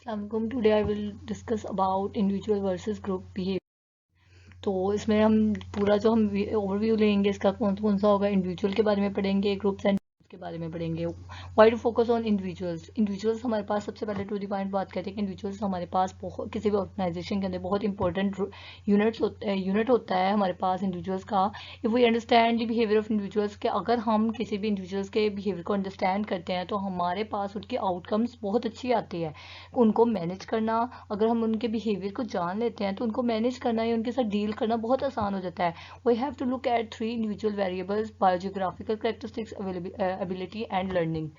Assalamualaikum. Today I will discuss about individual versus group behavior. तो इसमें हम पूरा जो हम ओवरव्यू लेंगे इसका कौन कौन सा होगा, इंडिविजुअल के बारे में पढ़ेंगे, ग्रुप्स एंड के बारे में पढ़ेंगे। Why to focus on individuals. Individuals हमारे पास सबसे पहले टू द पॉइंट बात करते हैं कि इंडिविजुअल्स हमारे पास बहुत किसी भी ऑर्गेनाइजेशन के अंदर बहुत इंपॉर्टेंट यूनिट होता है हमारे पास इंडिविजुअल्स का। If we understand the behaviour of individuals के अगर हम किसी भी इंडिविजुअल्स के बिहेवियर को अंडरस्टैंड करते हैं तो हमारे पास उनकी आउटकम्स बहुत अच्छी आती है। उनको मैनेज करना, अगर हम उनके बिहेवियर को जान लेते हैं तो उनको मैनेज करना या उनके साथ डील करना बहुत आसान हो जाता है। We have to look at 3 individual variables: biogeographical characteristics, ability and learning।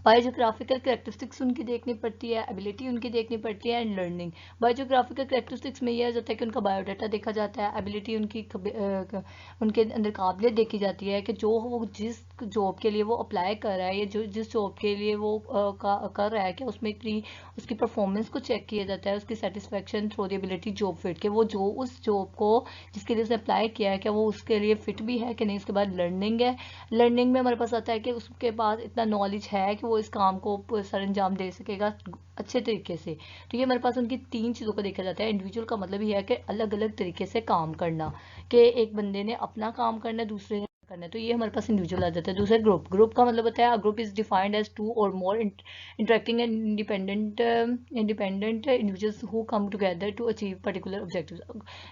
Biogeographical characteristics उनकी देखनी पड़ती है, एबिलिटी उनकी देखनी पड़ती है एंड लर्निंग। बायोजियोग्राफिकल कैरेक्टरिस्टिक्स में यह जाता है कि उनका बायोडाटा देखा जाता है, एबिलिटी उनकी उनके अंदर काबिलियत देखी जाती है कि जो वो जिस जॉब के लिए वो अप्लाई कर रहा है या जो जिस जॉब के लिए वो कर रहा है कि उसमें इतनी उसकी परफॉर्मेंस को चेक किया जाता है, उसकी satisfaction through the ability job fit के वो जो उस जॉब को जिसके लिए उसने अप्लाई किया है क्या वो उसके लिए फिट भी है कि नहीं। उसके बाद लर्निंग है। लर्निंग में हमारे पास आता है कि उसके पास इतना नॉलेज है कि वो इस काम को सर अंजाम दे सकेगा अच्छे तरीके से। तो ये हमारे पास उनकी 3 चीज़ों को देखा जाता है। इंडिविजुअल का मतलब ये है कि अलग अलग तरीके से काम करना, कि एक बंदे ने अपना काम करना है, दूसरे ने करना है, तो ये हमारे पास इंडिविजुअल आ जाता है। दूसरा ग्रुप का मतलब होता है ग्रुप इज डिफाइंड एज 2 और more interacting and independent individuals who come together to achieve particular objectives.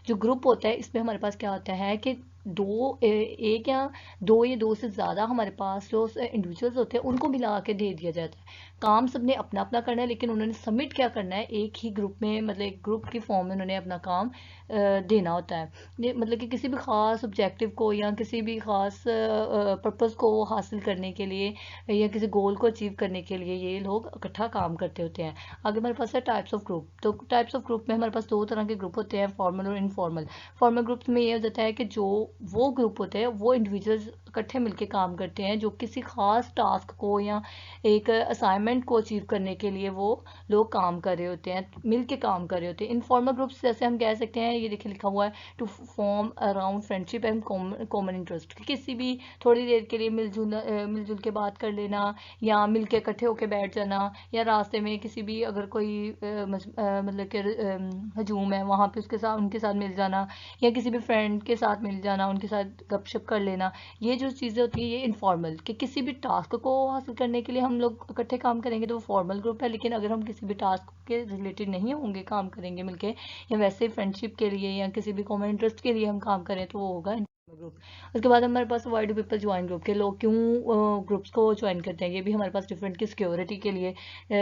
जो ग्रुप होता है इसमें हमारे पास क्या होता है कि एक या दो से ज़्यादा हमारे पास जो इंडिविजुअल्स होते हैं उनको मिला के दे दिया जाता है। काम सबने अपना अपना करना है लेकिन उन्होंने सबमिट क्या करना है एक ही ग्रुप में, मतलब एक ग्रुप की फॉर्म में उन्होंने अपना काम देना होता है। ये मतलब कि किसी भी ख़ास ऑब्जेक्टिव को या किसी भी ख़ास पर्पस को हासिल करने के लिए या किसी गोल को अचीव करने के लिए ये लोग इकट्ठा काम करते होते हैं। आगे हमारे पास है टाइप्स ऑफ ग्रुप। तो टाइप्स ऑफ ग्रुप में हमारे पास 2 तरह के ग्रुप होते हैं, फॉर्मल और इनफॉर्मल। फॉर्मल ग्रुप्स में ये हो जाता है कि जो वो ग्रुप होते हैं वो इंडिविजुअल्स इकट्ठे मिलके काम करते हैं जो किसी खास टास्क को या एक असाइनमेंट को अचीव करने के लिए वो लोग काम कर रहे होते हैं, मिलके काम कर रहे होते हैं। इनफॉर्मल ग्रुप्स जैसे हम कह सकते हैं, ये देखिए लिखा हुआ है, to form around friendship and common interest. किसी भी थोड़ी देर के लिए मिलजुल के बात कर लेना या मिल के इकट्ठे होकर बैठ जाना, या रास्ते में किसी भी अगर कोई मतलब कि हजूम है वहाँ पे उनके साथ मिल जाना, या किसी भी फ्रेंड के साथ मिल जाना उनके साथ गपशप कर लेना। ये जो चीज़ें होती है ये इनफॉर्मल, कि किसी भी टास्क को हासिल करने के लिए हम लोग इकट्ठे काम करेंगे तो वो फॉर्मल ग्रुप है। लेकिन अगर हम किसी भी टास्क के रिलेटेड नहीं होंगे, काम करेंगे मिलके, या वैसे फ्रेंडशिप के लिए या किसी भी कॉमन इंटरेस्ट के लिए हम काम करें तो वो होगा ग्रुप। उसके बाद हमारे पास why do people join group, के लोग क्यों ग्रुप्स को ज्वाइन करते हैं। ये भी हमारे पास डिफरेंट की सिक्योरिटी के लिए,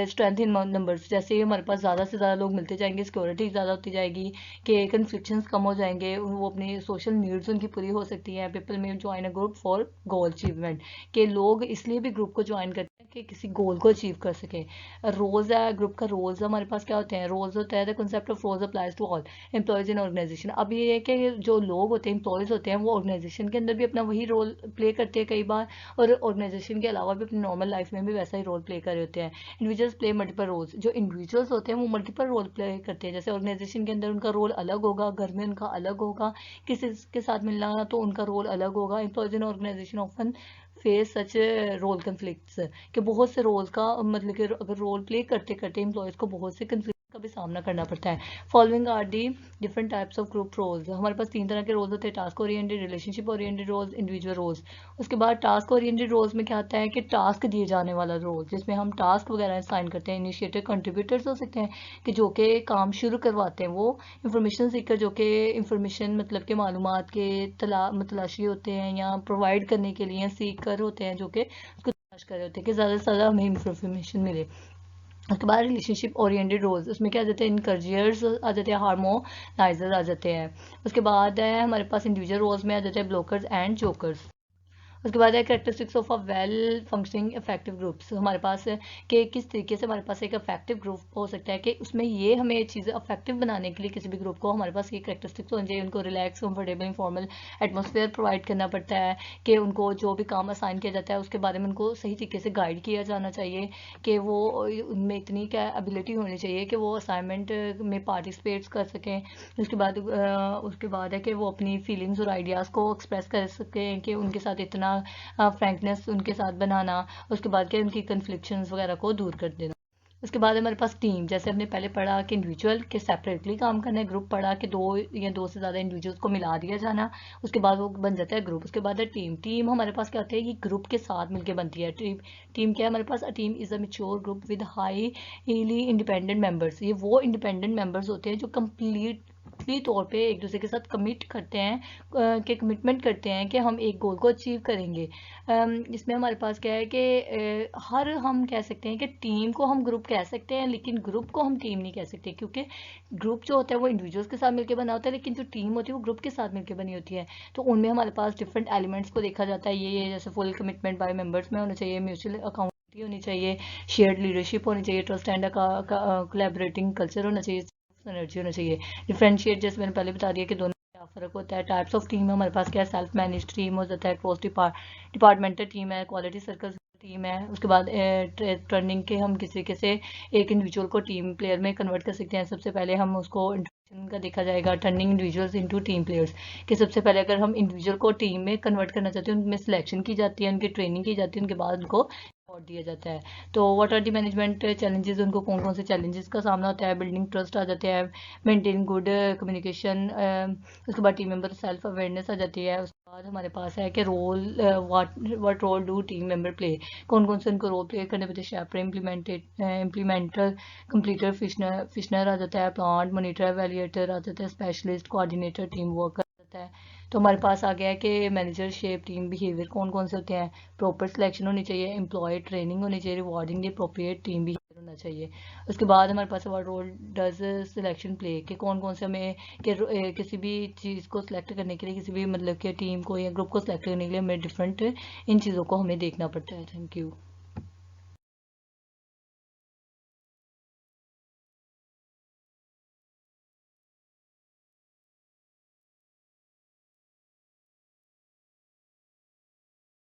स्ट्रेंथ इन नंबर्स, जैसे ही हमारे पास ज़्यादा से ज़्यादा लोग मिलते जाएंगे सिक्योरिटी ज़्यादा होती जाएगी, कि कन्फ्लिक्शंस कम हो जाएंगे, वो अपनी सोशल नीड्स उनकी पूरी हो सकती है। पीपल में join a group for goal achievement, के लोग इसलिए भी ग्रुप को ज्वाइन करते हैं कि किसी गोल को अचीव कर सकें। रोज़ है ग्रुप का, रोल्स हमारे पास क्या होते हैं, रोल्स होता है the concept of roles applies to all employees in organisation. अब ये है कि जो लोग होते हैं एम्प्लॉयज होते हैं वो ऑर्गेनाइजेशन के अंदर भी अपना वही रोल प्ले करते हैं कई बार, और ऑर्गेनाइजेशन के अलावा भी अपनी नॉर्मल लाइफ में भी वैसा ही रोल प्ले कर रहे होते हैं। इंडिविजुअल्स प्ले मल्टीपल रोल्स, जो इंडिविजुअल्स होते हैं वो मल्टीपल रोल प्ले करते हैं। जैसे ऑर्गेनाइजेशन के अंदर उनका रोल अलग होगा, घर में उनका अलग होगा, किसी के साथ मिलना तो उनका रोल अलग होगा। Employees in organisation often face such role conflicts, कि बहुत से रोल का मतलब कि अगर रोल प्ले करते करते एम्प्लॉयज़ को बहुत से कन्फ्लिक्ट का भी सामना करना पड़ता है। Following are the different types of group roles. हमारे पास 3 तरह के रोल्स होते हैं, task oriented, relationship oriented roles, individual roles. उसके बाद टास्क ओरिएंटेड रोल्स में क्या आता है कि टास्क दिए जाने वाला रोल, जिसमें हम टास्क वगैरह साइन करते हैं। इनिशिएटर कंट्रीब्यूटर्स हो सकते हैं कि जो कि काम शुरू करवाते हैं, वो इंफॉर्मेशन सीकर जो कि इंफॉर्मेशन मतलब के मालूमात के तलाशी होते हैं या प्रोवाइड करने के लिए सीकर होते हैं, जो कि उसको तलाश कर रहे होते हैं कि ज़्यादा से ज़्यादा हमें इंफॉर्मेशन मिले। उसके बाद रिलेशनशिप ओरिएंटेड रोल्स, उसमें क्या आ जाते हैं, इनकरेजर्स आ जाते हैं, हार्मोनाइजर्स आ जाते हैं। उसके बाद है हमारे पास इंडिविजुअल रोल्स में आ जाते हैं ब्लोकर्स एंड जोकर्स। उसके बाद है characteristics of a well functioning effective groups. हमारे पास है कि किस तरीके से हमारे पास एक इफेक्टिव ग्रुप हो सकता है, कि उसमें ये हमें चीज़ें इफेक्टिव बनाने के लिए किसी भी ग्रुप को हमारे पास ये कैरेक्टरिस्टिक्स होनी चाहिए। उनको relax, comfortable, informal atmosphere provide करना पड़ता है, कि उनको जो भी काम असाइन किया जाता है उसके बारे में उनको सही तरीके से गाइड किया जाना चाहिए, कि वो उनमें इतनी क्या एबिलिटी होनी चाहिए कि वो असाइनमेंट में पार्टिसिपेट कर सकें। उसके बाद है कि वो अपनी फीलिंग्स और आइडियाज़ को एक्सप्रेस कर सकें, कि उनके साथ इतना फ्रैंकनेस उनके साथ बनाना। उसके बाद क्या उनकी कन्फ्लिक्शंस वगैरह को दूर कर देना। उसके बाद हमारे पास टीम, जैसे हमने पहले पढ़ा कि इंडिविजुअल के सेपरेटली काम करना है, ग्रुप पढ़ा कि दो या दो से ज़्यादा इंडिविजुअल्स को मिला दिया जाना, उसके बाद वो बन जाता है ग्रुप। उसके बाद है टीम। टीम हमारे पास क्या होती है, ये ग्रुप के साथ मिलकर बनती है। टीम क्या है हमारे पास, a team is a mature group with highly independent members. ये वो इंडिपेंडेंट मेंबर्स होते हैं जो कंप्लीटली तौर पे एक दूसरे के साथ कमिट करते हैं, कि कमिटमेंट करते हैं कि हम एक गोल को अचीव करेंगे। इसमें हमारे पास क्या है कि हर हम कह सकते हैं कि टीम को हम ग्रुप कह सकते हैं, लेकिन ग्रुप को हम टीम नहीं कह सकते, क्योंकि ग्रुप जो होता है वो इंडिविजुअल्स के साथ मिलकर बना होता है, लेकिन जो टीम होती है वो ग्रुप के साथ मिलकर बनी होती है। तो उनमें हमारे पास डिफरेंट एलिमेंट्स को देखा जाता है। ये जैसे फुल कमिटमेंट बाय मेंबर्स में होना चाहिए, म्यूचुअल अकाउंटेबिलिटी होनी चाहिए, शेयर्ड लीडरशिप होनी चाहिए, ट्रस्ट एंड कोलैबोरेटिंग कल्चर होना चाहिए, एनर्जी होना चाहिए। डिफरेंशिएट, जैसे मैंने पहले बता दिया कि दोनों क्या फ़र्क होता है। टाइप्स ऑफ टीम हमारे पास क्या है, सेल्फ मैनेज टीम हो जाता है, क्रॉस डिपार्टमेंटल टीम है, क्वालिटी सर्कल टीम है। उसके बाद टर्निंग के हम किसी के से एक इंडिविजुअल को टीम प्लेयर में कन्वर्ट कर सकते हैं। सबसे पहले हम उसको इंट्रोडक्शन का देखा जाएगा, turning individuals into team players, कि सबसे पहले अगर हम इंडिविजुअल को टीम में कन्वर्ट करना चाहते हैं, उनमें सिलेक्शन की जाती है, उनकी ट्रेनिंग की जाती है, उनके बाद उनको अवार्ड दिया जाता है। तो what are the management challenges, उनको कौन कौन से चैलेंजेस का सामना होता है। बिल्डिंग ट्रस्ट आ जाते हैं, मेंटेन गुड कम्युनिकेशन, उसके बाद टीम मेंबर सेल्फ अवेयरनेस आ जाती है। उसके बाद हमारे पास है कि role, what role do team member play, कौन कौन से उनको रोल प्ले करने पड़ते हैं। शेपर, इम्प्लीमेंटर, कंप्लीटर, फिशनर आ जाता है, प्लांट मॉनिटर, एवेल्युएटर आ जाता है, स्पेशलिस्ट, कोऑर्डिनेटर, टीम वर्कर आ जाता है। तो हमारे पास आ गया है कि मैनेजर शेप टीम बिहेवियर कौन कौन से होते हैं। प्रॉपर सिलेक्शन होनी चाहिए, एम्प्लॉय ट्रेनिंग होनी चाहिए, rewarding the appropriate team behaviour होना चाहिए। उसके बाद हमारे पास what role does selection play, कि कौन कौन से हमें किसी भी चीज़ को सिलेक्ट करने के लिए, किसी भी मतलब कि टीम को या ग्रुप को सिलेक्ट करने के लिए हमें डिफरेंट इन चीज़ों को हमें देखना पड़ता है। Thank you.